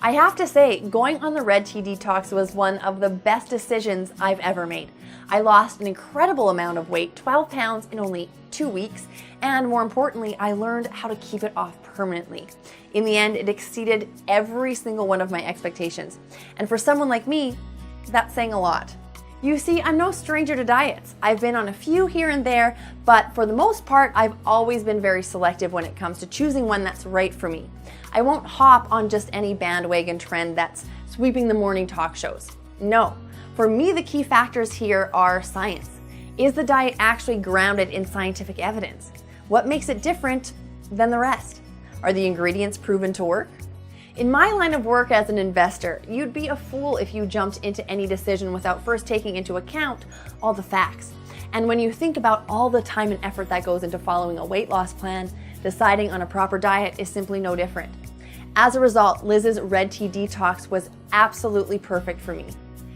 I have to say, going on the red tea detox was one of the best decisions I've ever made. I lost an incredible amount of weight, 12 pounds in only 2 weeks, and more importantly, I learned how to keep it off permanently. In the end, it exceeded every single one of my expectations. And for someone like me, that's saying a lot. You see, I'm no stranger to diets. I've been on a few here and there, but for the most part, I've always been very selective when it comes to choosing one that's right for me. I won't hop on just any bandwagon trend that's sweeping the morning talk shows. No, for me, the key factors here are science. Is the diet actually grounded in scientific evidence? What makes it different than the rest? Are the ingredients proven to work? In my line of work as an investor, you'd be a fool if you jumped into any decision without first taking into account all the facts. And when you think about all the time and effort that goes into following a weight loss plan, deciding on a proper diet is simply no different. As a result, Liz's red tea detox was absolutely perfect for me.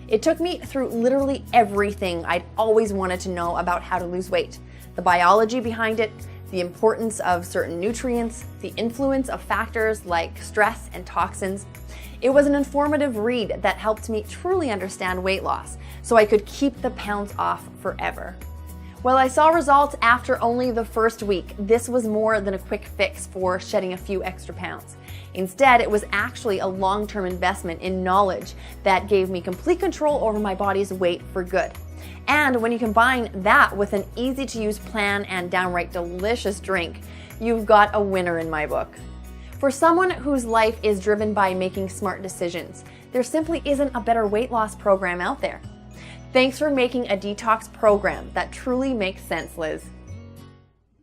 It took me through literally everything I'd always wanted to know about how to lose weight, the biology behind it, the importance of certain nutrients, the influence of factors like stress and toxins. It was an informative read that helped me truly understand weight loss so I could keep the pounds off forever. While I saw results after only the first week, this was more than a quick fix for shedding a few extra pounds. Instead, it was actually a long-term investment in knowledge that gave me complete control over my body's weight for good. And when you combine that with an easy-to-use plan and downright delicious drink, you've got a winner in my book. For someone whose life is driven by making smart decisions, there simply isn't a better weight loss program out there. Thanks for making a detox program that truly makes sense, Liz.